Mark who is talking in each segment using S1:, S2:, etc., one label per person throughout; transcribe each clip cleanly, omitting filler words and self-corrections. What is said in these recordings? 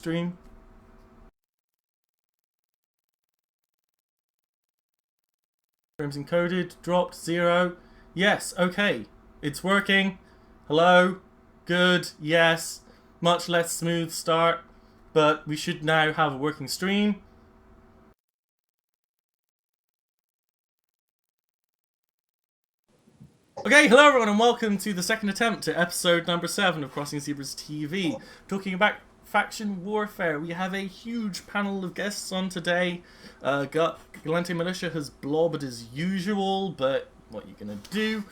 S1: Stream. Frames encoded, dropped, 0. Yes, okay. It's working. Hello. Good, yes. Much less smooth start, but we should now have a working stream. Okay, hello everyone and welcome to the second attempt to episode number 7 of Crossing Zebras TV, talking about faction warfare. We have a huge panel of guests on today. Galante Militia has blobbed as usual, but what are you gonna do?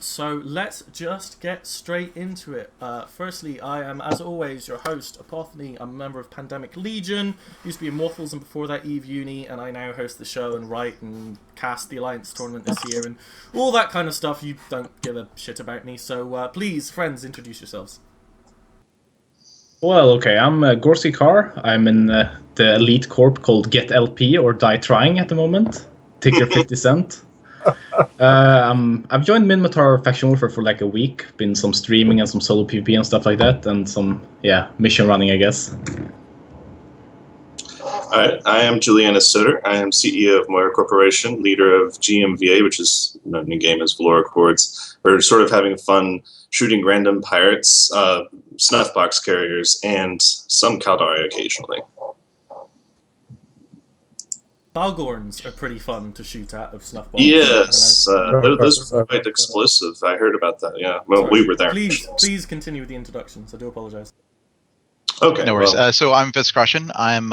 S1: So let's just get straight into it. Firstly, I am, as always, your host, Apothony. I'm a member of Pandemic Legion, used to be Immortals, and before that Eve Uni, and I now host the show and write and cast the Alliance tournament this year, and all that kind of stuff. You don't give a shit about me, so please, friends, introduce yourselves.
S2: Well, okay, I'm Gorsey Carr. I'm in the elite corp called Get LP or Die Trying at the moment. Ticker 50 cent. I've joined Minmatar Faction Warfare for like a week. Been some streaming and some solo PvP and stuff like that, and some mission running, I guess.
S3: Alright, I am Juliana Sutter. I am CEO of Moira Corporation, leader of GMVA, which is known in game as Valora Accords. We're sort of having fun shooting random pirates, snuff box carriers, and some Caldari occasionally.
S1: Balgorns are pretty fun to shoot at of snuff bombs.
S3: Yes, those were quite explosive. I heard about that, yeah. Well,
S1: Sorry.
S3: we were there.
S1: Please continue with the introductions. I do apologize.
S3: Okay.
S4: No worries. So I'm Viscrushin. I'm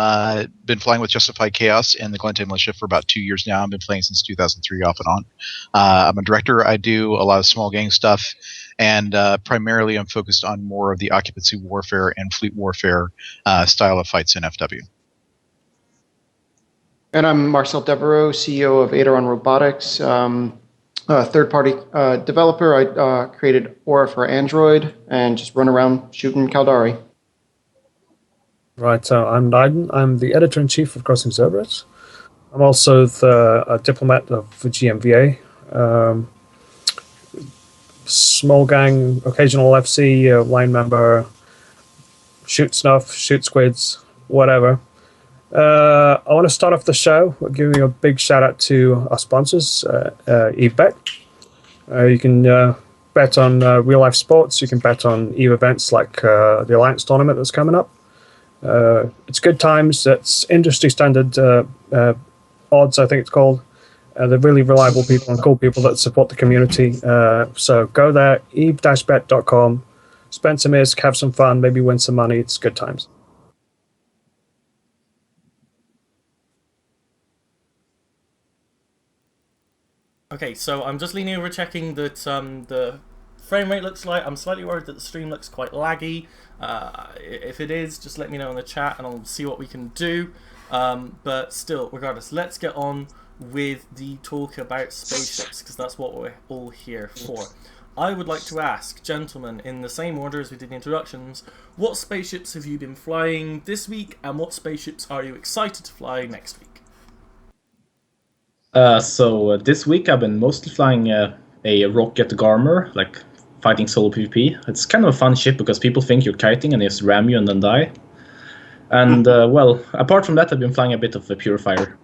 S4: been playing with Justified Chaos in the Galante Militia for about 2 years now. I've been playing since 2003 off and on. I'm a director. I do a lot of small gang stuff, and primarily I'm focused on more of the occupancy warfare and fleet warfare style of fights in FW.
S5: And I'm Marcel Devereaux, CEO of Adaron Robotics, a third-party developer. I created Aura for Android and just run around shooting Caldari.
S6: Right, I'm Naiden. I'm the editor-in-chief of Crossing Zebras. I'm also the diplomat of the GMVA. Small gang, occasional FC, line member, shoot snuff, shoot squids, whatever. I want to start off the show by giving a big shout-out to our sponsors, EveBet. You can bet on real-life sports. You can bet on EVE events like the Alliance tournament that's coming up. It's good times. It's industry standard odds, I think it's called. They're really reliable people and cool people that support the community. So go there, eve-bet.com, spend some ISK, have some fun, maybe win some money. It's good times.
S1: Okay, so I'm just leaning over checking that the frame rate looks like. I'm slightly worried that the stream looks quite laggy. If it is, just let me know in the chat and I'll see what we can do. But still, regardless, let's get on with the talk about spaceships, because that's what we're all here for. I would like to ask, gentlemen, in the same order as we did the introductions, what spaceships have you been flying this week, and what spaceships are you excited to fly next week?
S2: So this week I've been mostly flying a rocket Garmer, like fighting solo PvP. It's kind of a fun ship because people think you're kiting and they just ram you and then die. And well, apart from that, I've been flying a bit of a Purifier.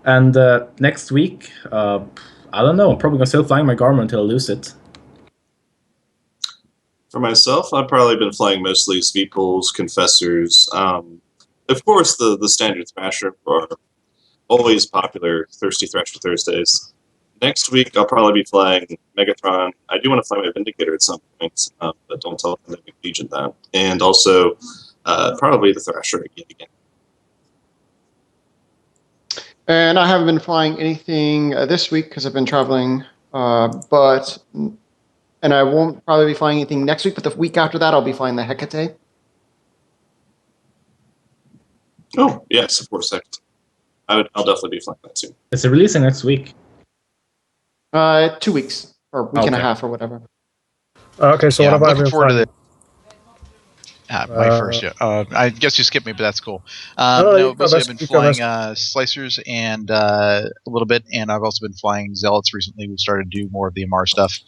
S2: And next week, I don't know, I'm probably gonna still flying my Garmer until I lose it.
S3: For myself, I've probably been flying mostly Sveeples, Confessors, of course the standard Thrasher are always popular, Thirsty Thrasher Thursdays. Next week, I'll probably be flying Megatron. I do want to fly my Vindicator at some point, but don't tell Pandemic Legion that. And also, probably the Thrasher again.
S5: And I haven't been flying anything this week because I've been traveling, and I won't probably be flying anything next week, but the week after that, I'll be flying the Hecate.
S3: Oh, yes, of course. I'll definitely be flying that too.
S2: Is it releasing next week?
S5: 2 weeks, or a week and a half, or whatever.
S6: Okay, so
S4: Yeah,
S6: what
S4: I'm
S6: about
S4: looking forward to My first, yeah. I guess you skipped me, but that's cool.
S6: No,
S4: No,
S6: you go
S4: mostly
S6: best,
S4: I've been
S6: you go
S4: flying
S6: best.
S4: slicers and a little bit, and I've also been flying zealots recently. We've started to do more of the Amar stuff.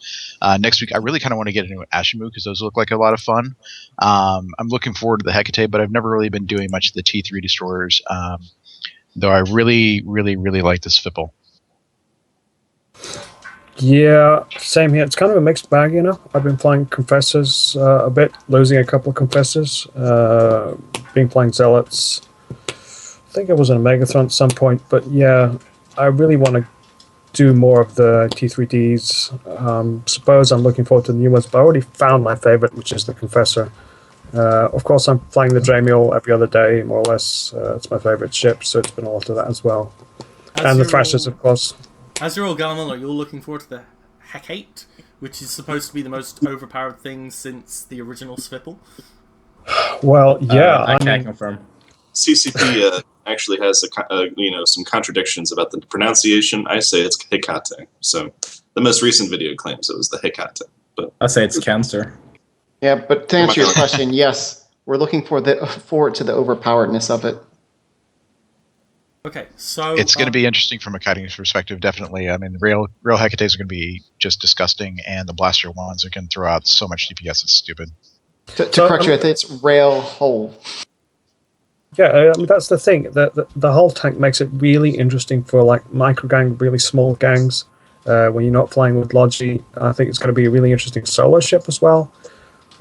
S4: Next week, I really kind of want to get into Ashimu because those look like a lot of fun. I'm looking forward to the Hecate, but I've never really been doing much of the T3 destroyers, though I really, really, really like this Fipple.
S6: Yeah, same here. It's kind of a mixed bag, you know. I've been flying Confessors a bit, losing a couple of Confessors, been flying Zealots. I think I was in a Megathron at some point, but yeah, I really want to do more of the T3Ds. Suppose I'm looking forward to the new ones, but I already found my favorite, which is the Confessor. Of course, I'm flying the Dramiel every other day, more or less. It's my favorite ship, so it's been a lot of that as well. And the Thrashers, of course.
S1: As you're all Galmal, are you all looking forward to the Hecate, which is supposed to be the most overpowered thing since the original Svipple?
S6: Well, yeah,
S2: I
S6: I
S2: can't
S6: mean,
S2: confirm.
S3: CCP actually has some contradictions about the pronunciation. I say it's Hecate. So the most recent video claims it was the Hecate. But
S2: I say it's cancer.
S5: Yeah, but to answer your question, yes, we're looking forward to the overpoweredness of it.
S1: Okay, so
S4: It's going to be interesting from a kiting perspective, definitely. I mean, real Hecates are going to be just disgusting, and the blaster ones are going to throw out so much DPS. It's stupid.
S5: To correct you, it's rail hole.
S6: yeah, I mean that's the thing. The whole tank makes it really interesting for like micro gang, really small gangs. When you're not flying with Logi, I think it's going to be a really interesting solo ship as well.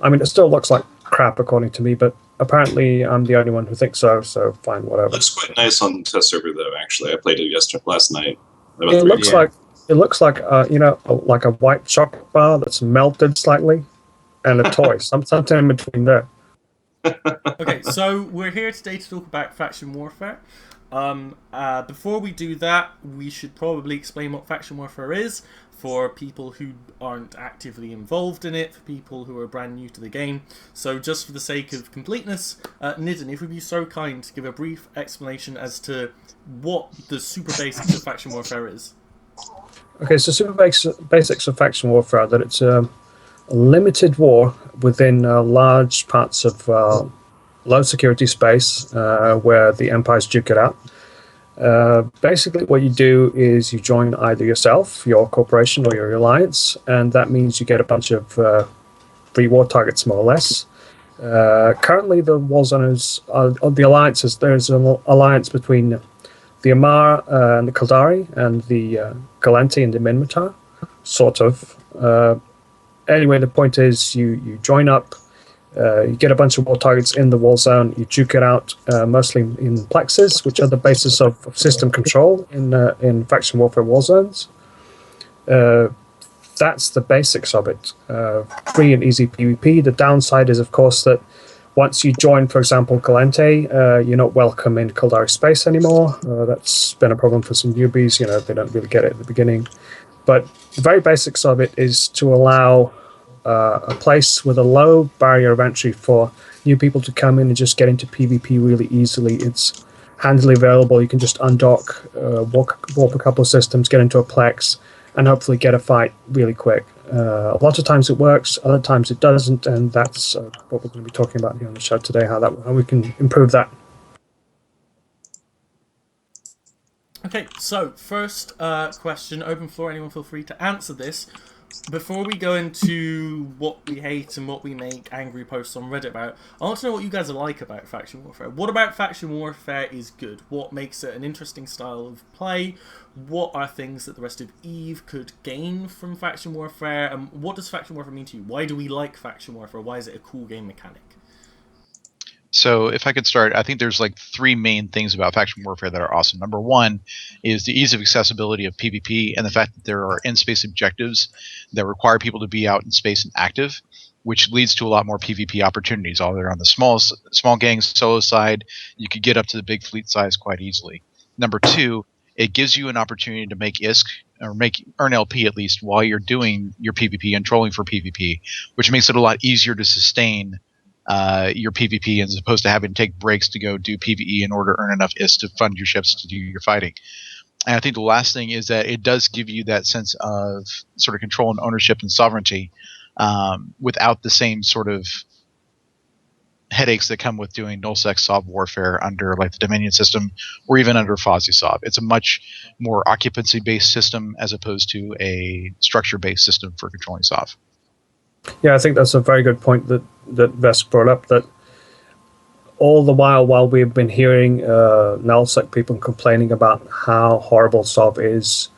S6: I mean, it still looks like crap according to me, but apparently I'm the only one who thinks so. So fine, whatever.
S3: It looks quite nice on the test server, though. Actually, I played it last night.
S6: It looks like like a white chocolate bar that's melted slightly, and a toy, something in between there.
S1: Okay, so we're here today to talk about faction warfare. Before we do that, we should probably explain what faction warfare is for people who aren't actively involved in it, for people who are brand new to the game. So just for the sake of completeness, Nidden, if you'd be so kind to give a brief explanation as to what the super basics of faction warfare is.
S6: Okay, so super basics of faction warfare are that it's a limited war within large parts of low security space where the empires duke it out. Basically, what you do is you join either yourself, your corporation, or your alliance, and that means you get a bunch of free war targets, more or less. Currently, the war zones of the alliances. There's an alliance between the Amar and the Kaldari and the Galenti and the Minmatar, sort of. Anyway, the point is you join up. You get a bunch of war targets in the wall zone. You juke it out, mostly in plexes, which are the basis of system control in faction warfare war zones. That's the basics of it. Free and easy PvP. The downside is, of course, that once you join, for example, Galente, you're not welcome in Kaldari space anymore. That's been a problem for some newbies. You know, they don't really get it at the beginning. But the very basics of it is to allow a place with a low barrier of entry for new people to come in and just get into PvP really easily. It's handily available. You can just undock, warp a couple of systems, get into a plex, and hopefully get a fight really quick. A lot of times it works, other times it doesn't, and that's what we're going to be talking about here on the show today, how we can improve that.
S1: Okay, so first question, open floor, anyone feel free to answer this. Before we go into what we hate and what we make angry posts on Reddit about, I want to know what you guys are like about faction warfare. What about faction warfare is good? What makes it an interesting style of play? What are things that the rest of EVE could gain from faction warfare? And what does faction warfare mean to you? Why do we like faction warfare? Why is it a cool game mechanic?
S4: So if I could start, I think there's like three main things about faction warfare that are awesome. Number one is the ease of accessibility of PvP and the fact that there are in-space objectives that require people to be out in space and active, which leads to a lot more PvP opportunities. Either on the small gang solo side, you could get up to the big fleet size quite easily. Number two, it gives you an opportunity to make ISK or earn LP at least while you're doing your PvP and trolling for PvP, which makes it a lot easier to sustain your PvP as opposed to having to take breaks to go do PvE in order to earn enough IS to fund your ships to do your fighting. And I think the last thing is that it does give you that sense of sort of control and ownership and sovereignty without the same sort of headaches that come with doing nullsec sov warfare under like the Dominion system or even under Fozzy sov. It's a much more occupancy-based system as opposed to a structure-based system for controlling sov.
S6: Yeah, I think that's a very good point that Vest brought up, that all the while we've been hearing nullsec people complaining about how horrible sov is,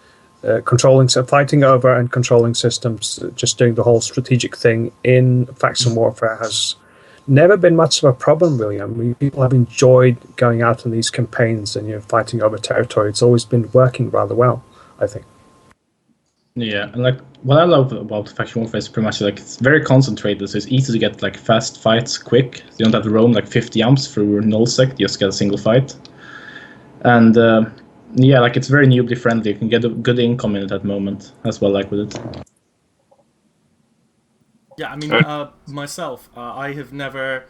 S6: fighting over and controlling systems, just doing the whole strategic thing in faction warfare has never been much of a problem, really. I mean, people have enjoyed going out on these campaigns and fighting over territory. It's always been working rather well, I think.
S2: Yeah, and like what I love about faction warfare is pretty much like it's very concentrated, so it's easy to get like fast fights quick. You don't have to roam like 50 amps through nullsec, you just get a single fight. And yeah, like it's very newbie friendly. You can get a good income in that moment as well, like with it.
S1: Yeah, I mean, myself, I have never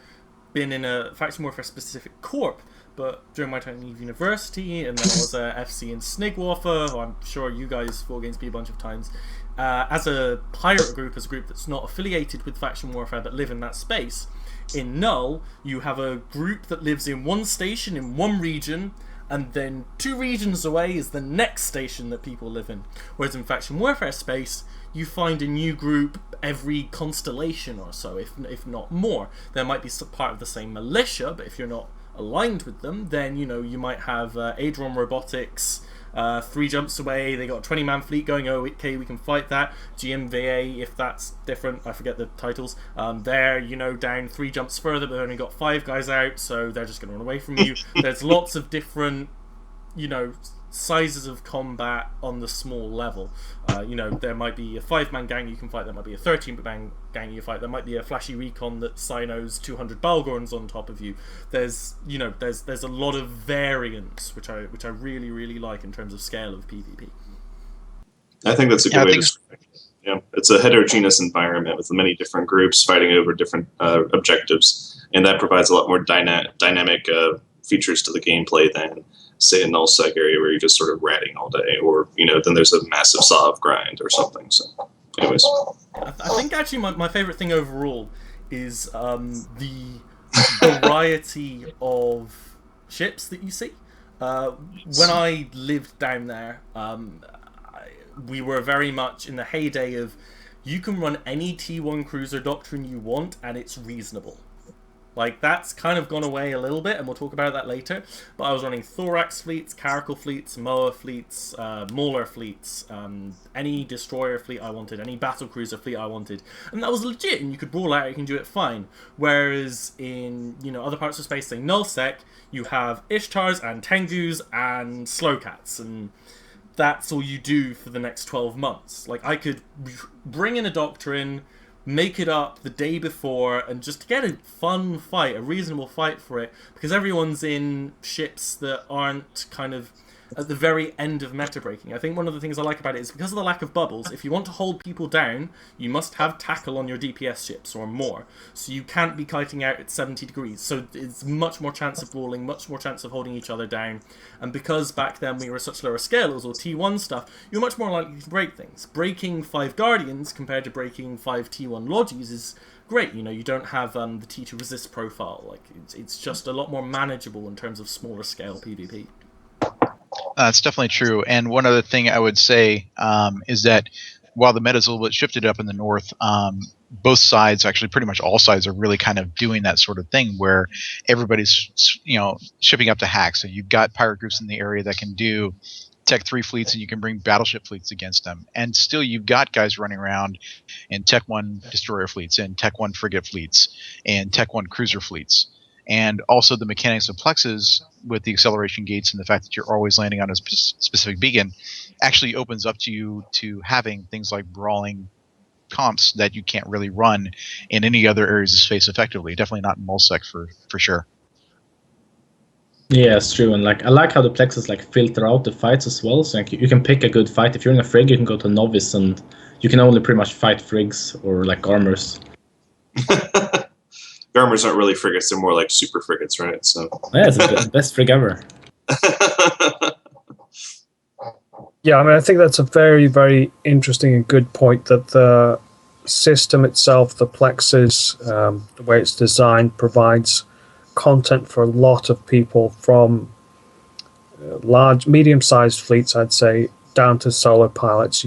S1: been in a faction warfare specific corp, but during my time at university, and then I was a FC in Snigwarfer, who I'm sure you guys fought against me a bunch of times. As a pirate group, as a group that's not affiliated with faction warfare but live in that space, in Null, you have a group that lives in one station in one region, and then 2 regions away is the next station that people live in. Whereas in faction warfare space, you find a new group every constellation or so, if not more. There might be part of the same militia, but if you're not aligned with them, then you might have Adron Robotics 3 jumps away, they got a 20-man fleet going, oh okay, we can fight that. GMVA, if that's different, I forget the titles, they're down 3 jumps further, but they only got 5 guys out, so they're just going to run away from you. There's lots of different sizes of combat on the small level. There might be a 5-man gang you can fight, there might be a 13-man gang you fight, there might be a flashy recon that sinos 200 Balgorns on top of you. There's a lot of variance, which I really, really like in terms of scale of PvP.
S3: I think that's a good way to describe it. Yeah, it's a heterogeneous environment with many different groups fighting over different objectives, and that provides a lot more dynamic features to the gameplay than, say, a nullsec area where you're just sort of ratting all day, or then there's a massive sov grind or something. So, anyways,
S1: I think actually my favorite thing overall is the variety of ships that you see. When I lived down there, we were very much in the heyday of you can run any T1 cruiser doctrine you want and it's reasonable. Like, that's kind of gone away a little bit, and we'll talk about that later. But I was running Thorax fleets, Caracal fleets, Moa fleets, Mauler fleets, any destroyer fleet I wanted, any battlecruiser fleet I wanted. And that was legit, and you could brawl out, you can do it fine. Whereas in, other parts of space, say Nullsec, you have Ishtars and Tengus and Slowcats, and that's all you do for the next 12 months. Like, I could bring in a doctrine, make it up the day before, and just get a fun fight, a reasonable fight for it, because everyone's in ships that aren't kind of at the very end of meta breaking. I think one of the things I like about it is because of the lack of bubbles, if you want to hold people down, you must have tackle on your DPS ships or more. So you can't be kiting out at 70 degrees. So it's much more chance of brawling, much more chance of holding each other down. And because back then we were such lower scales, or T1 stuff, you're much more likely to break things. Breaking 5 Guardians compared to breaking 5 T1 Lodges is great. You don't have the T2 resist profile. Like, it's just a lot more manageable in terms of smaller scale PvP.
S4: That's definitely true. And one other thing I would say is that while the meta's a little bit shifted up in the north, both sides, actually pretty much all sides, are really kind of doing that sort of thing where everybody's shipping up to hack. So you've got pirate groups in the area that can do Tech 3 fleets, and you can bring battleship fleets against them. And still you've got guys running around in Tech 1 destroyer fleets, and Tech 1 frigate fleets, and Tech 1 cruiser fleets. And also the mechanics of plexes with the acceleration gates and the fact that you're always landing on a specific beacon actually opens up to you to having things like brawling comps that you can't really run in any other areas of space effectively. Definitely not in Nullsec for sure.
S2: Yeah, it's true. And like I like how the plexes like filter out the fights as well. So like, you can pick a good fight. If you're in a frig, you can go to novice, and you can only pretty much fight frigs or like armors.
S3: Garmers aren't really frigates, they're more like super frigates, right? So
S2: yeah, it's the best frig ever.
S6: Yeah, I mean, I think that's a very, very interesting and good point, that system itself, the plexes, the way it's designed, provides content for a lot of people from large, medium-sized fleets, I'd say, down to solo pilots.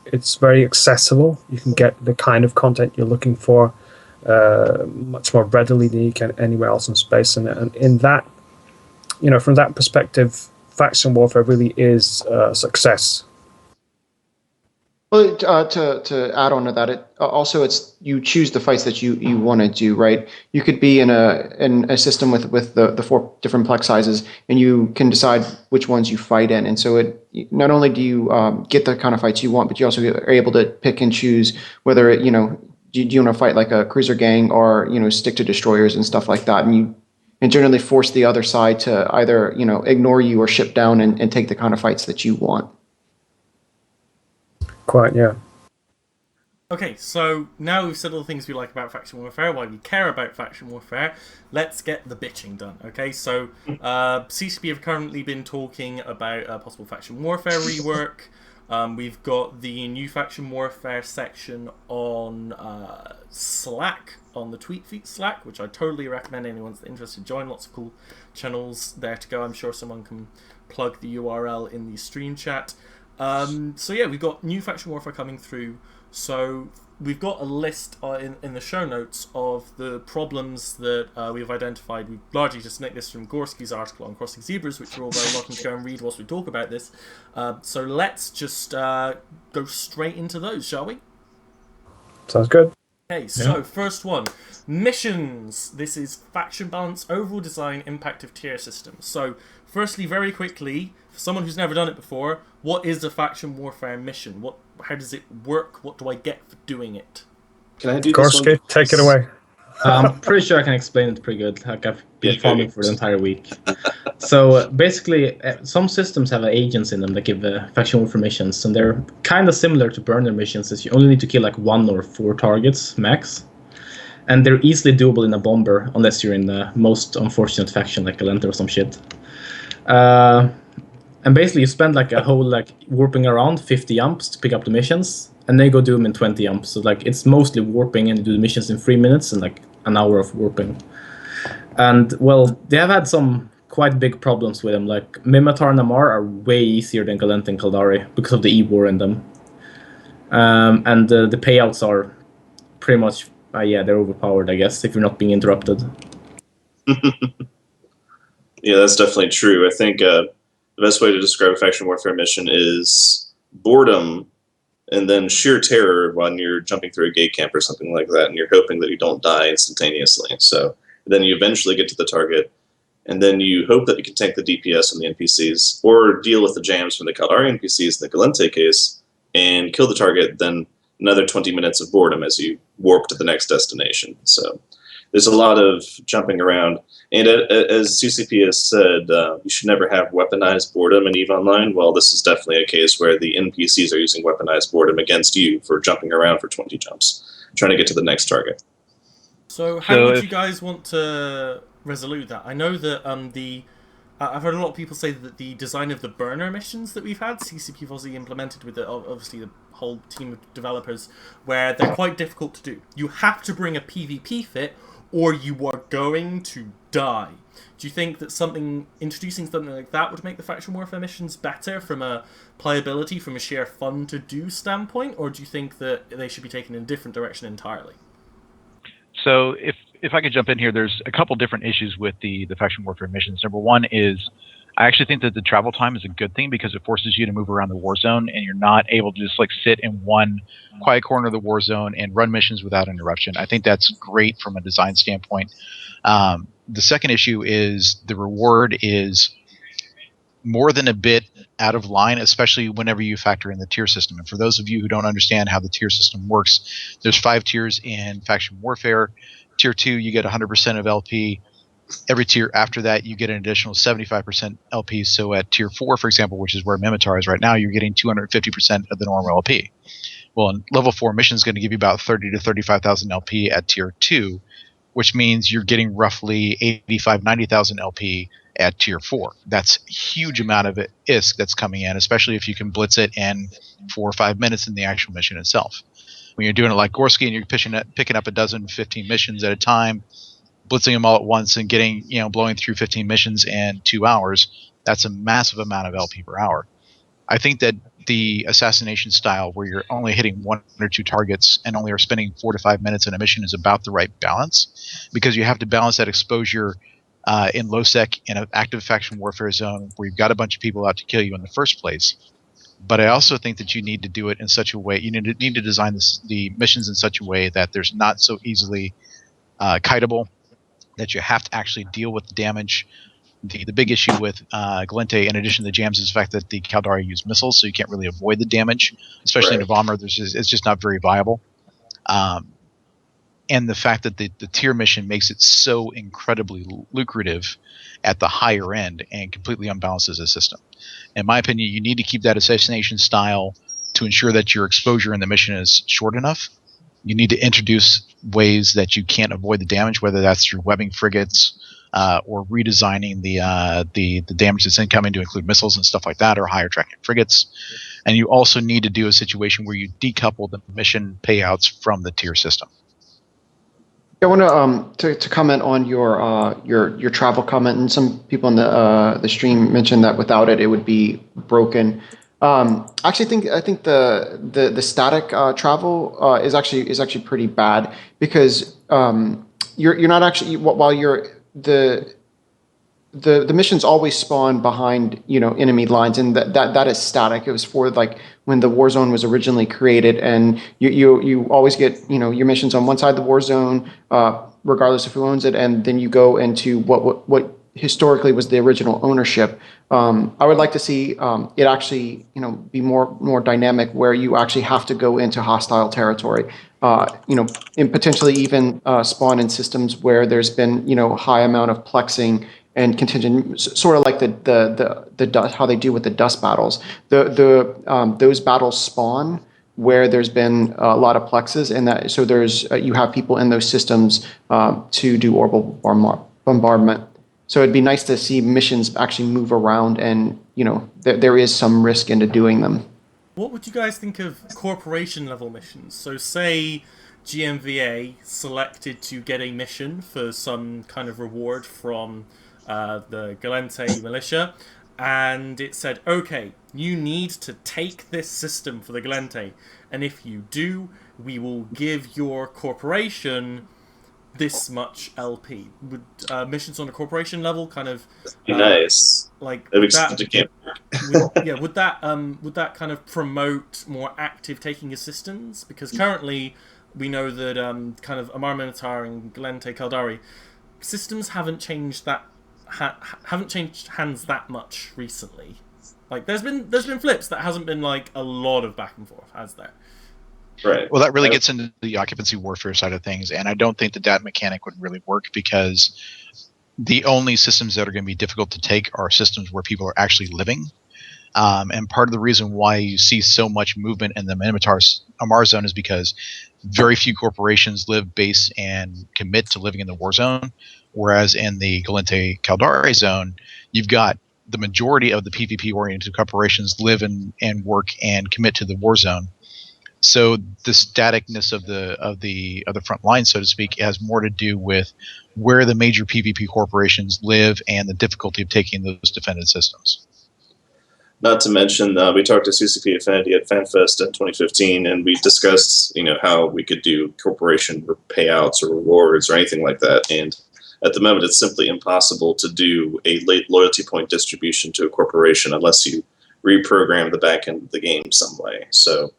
S6: It's very accessible. You can get the kind of content you're looking for much more readily than you can anywhere else in space. And in that, from that perspective, faction warfare really is a success.
S5: Well, to add on to that, it's you choose the fights that you want to do, right? You could be in a system with the 4 different plex sizes, and you can decide which ones you fight in. And so not only do you get the kind of fights you want, but you also are able to pick and choose whether do you want to fight like a cruiser gang or stick to destroyers and stuff like that, and generally force the other side to either ignore you or ship down and take the kind of fights that you want.
S6: Quite, yeah.
S1: Okay, so now we've said all the things we like about faction warfare, why we care about faction warfare, let's get the bitching done, okay? So, CCP have currently been talking about a possible faction warfare rework. We've got the new faction warfare section on Slack, on the Tweet Feet Slack, which I totally recommend anyone's interested to join. Lots of cool channels there to go. I'm sure someone can plug the URL in the stream chat. So yeah, we've got new faction warfare coming through. So we've got a list in the show notes of the problems that we've identified. We've largely just nicked this from Gorski's article on Crossing Zebras, which you're all very welcome to go and read whilst we talk about this. So let's just go straight into those, shall we?
S6: Sounds good.
S1: Okay, so first one, missions. This is faction balance, overall design, impact of tier systems. So firstly, very quickly, for someone who's never done it before, what is a faction warfare mission? How does it work? What do I get for doing it?
S3: Can I do
S6: Gorski,
S3: this one?
S6: take it away.
S2: I'm pretty sure I can explain it pretty good. Like I've been farming for the entire week. So basically, some systems have agents in them that give faction warfare missions, and they're kind of similar to burner missions. As you only need to kill like 1 or 4 targets max, and they're easily doable in a bomber unless you're in the most unfortunate faction like Galenta or some shit. And basically, you spend like a whole warping around 50 jumps to pick up the missions, and then you go do them in 20 jumps. So like it's mostly warping, and you do the missions in 3 minutes and like an hour of warping. And well, they have had some quite big problems with them. Like Mimitar and Amar are way easier than Galenta and Kaldari because of the E-War in them. And the payouts are pretty much they're overpowered, I guess, if you're not being interrupted.
S3: Yeah, that's definitely true. I think the best way to describe a faction warfare mission is boredom and then sheer terror when you're jumping through a gate camp or something like that, and you're hoping that you don't die instantaneously. So then you eventually get to the target, and then you hope that you can tank the DPS from the NPCs, or deal with the jams from the Kaldari NPCs in the Galente case, and kill the target, then another 20 minutes of boredom as you warp to the next destination. So there's a lot of jumping around. And as CCP has said, you should never have weaponized boredom in EVE Online. Well, this is definitely a case where the NPCs are using weaponized boredom against you for jumping around for 20 jumps, trying to get to the next target.
S1: So how would you guys want to resolve that? I know that I've heard a lot of people say that the design of the burner missions that we've had, CCP have obviously implemented with obviously the whole team of developers, where they're quite difficult to do. You have to bring a PvP fit, or you are going to die. Do you think that introducing something like that would make the faction warfare missions better from a playability, from a sheer fun to do standpoint, or do you think that they should be taken in a different direction entirely?
S4: So if I could jump in here, there's a couple different issues with the faction warfare missions. Number one is I actually think that the travel time is a good thing because it forces you to move around the war zone, and you're not able to just like sit in one quiet corner of the war zone and run missions without interruption. I think that's great from a design standpoint. The second issue is the reward is more than a bit out of line, especially whenever you factor in the tier system. And for those of you who don't understand how the tier system works, there's 5 tiers in faction warfare. Tier 2, you get 100% of LP. Every tier after that, you get an additional 75% LP. So at tier 4, for example, which is where Mimitar is right now, you're getting 250% of the normal LP. Well, in level 4 mission is going to give you about 30 to 35,000 LP at tier 2, which means you're getting roughly 85, 90,000 LP at tier 4. That's a huge amount of ISK that's coming in, especially if you can blitz it in 4 or 5 minutes in the actual mission itself. When you're doing it like Gorski and you're picking up a dozen, 15 missions at a time, blitzing them all at once and getting, blowing through 15 missions in 2 hours, that's a massive amount of LP per hour. I think that the assassination style where you're only hitting 1 or 2 targets and only are spending 4 to 5 minutes in a mission is about the right balance, because you have to balance that exposure in low sec in an active faction warfare zone where you've got a bunch of people out to kill you in the first place. But I also think that you need to do it in such a way, you need to design the missions in such a way that there's not so easily kiteable, that you have to actually deal with the damage. The big issue with Galente, in addition to the jams, is the fact that the Caldari use missiles, so you can't really avoid the damage, especially in a bomber. It's just not very viable. And the fact that the tier mission makes it so incredibly lucrative at the higher end and completely unbalances the system. In my opinion, you need to keep that assassination style to ensure that your exposure in the mission is short enough. You need to introduce ways that you can't avoid the damage, whether that's through webbing frigates or redesigning the damage that's incoming to include missiles and stuff like that, or higher tracking frigates. And you also need to do a situation where you decouple the mission payouts from the tier system.
S5: I want to comment on your travel comment, and some people in the stream mentioned that without it, it would be broken. Actually, I think the static travel is actually pretty bad, because you're not actually, while you're the missions always spawn behind enemy lines, and that is static. It was for like when the war zone was originally created, and you always get your missions on one side of the war zone, regardless of who owns it, and then you go into what historically was the original ownership. I would like to see it actually be more dynamic, where you actually have to go into hostile territory. And potentially even spawn in systems where there's been high amount of plexing and contingent, sort of like the dust, how they do with the dust battles. Those battles spawn where there's been a lot of plexes, and that so there's you have people in those systems to do orbital bombardment. So it'd be nice to see missions actually move around, and there is some risk into doing them.
S1: What would you guys think of corporation level missions? So say GMVA selected to get a mission for some kind of reward from the Galente militia, and it said, okay, you need to take this system for the Galente, and if you do, we will give your corporation this much LP. Would missions on a corporation level kind of
S3: nice,
S1: like
S3: would that kind of promote more active taking assistance? Because currently we know that kind of Amar Minotaur and Galente Caldari systems haven't changed hands that much recently. Like there's been flips that hasn't been like a lot of back and forth, has there? Right.
S4: Well, that really gets into the occupancy warfare side of things, and I don't think that mechanic would really work, because the only systems that are going to be difficult to take are systems where people are actually living. And part of the reason why you see so much movement in the Minotaur's Amar zone is because very few corporations live, base, and commit to living in the war zone, whereas in the Galente Caldari zone, you've got the majority of the PvP-oriented corporations live and work and commit to the war zone. So the staticness of the front line, so to speak, has more to do with where the major PvP corporations live and the difficulty of taking those defended systems.
S3: Not to mention, we talked to CCP Affinity at FanFest in 2015, and we discussed, how we could do corporation payouts or rewards or anything like that. And at the moment, it's simply impossible to do a late loyalty point distribution to a corporation unless you reprogram the back end of the game some way. So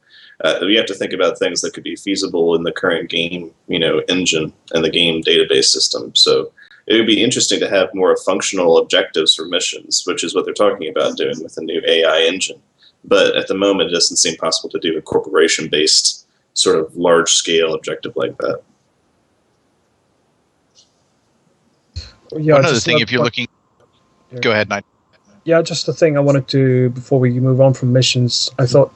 S3: we have to think about things that could be feasible in the current game, engine and the game database system. So it would be interesting to have more functional objectives for missions, which is what they're talking about doing with the new AI engine. But at the moment, it doesn't seem possible to do a corporation-based sort of large-scale objective like that.
S6: Yeah,
S4: Another thing, if you're looking...
S6: Yeah.
S4: Go ahead, Knight.
S6: Yeah, just the thing I wanted to, before we move on from missions, I thought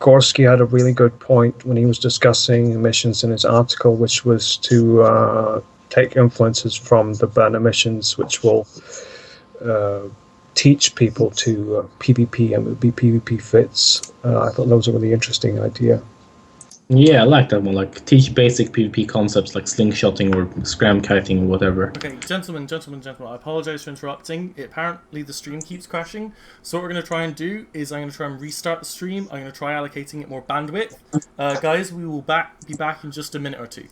S6: Gorski had a really good point when he was discussing missions in his article, which was to take influences from the burner missions, which will teach people to PvP and would be PvP fits. I thought that was a really interesting idea.
S2: Yeah, I like that one. Like, teach basic PvP concepts like slingshotting or scram kiting or whatever.
S1: Okay, gentlemen, I apologize for interrupting. Apparently the stream keeps crashing. So what we're going to try and do is I'm going to try and restart the stream. I'm going to try allocating it more bandwidth. Guys, we will be back in just a minute or two.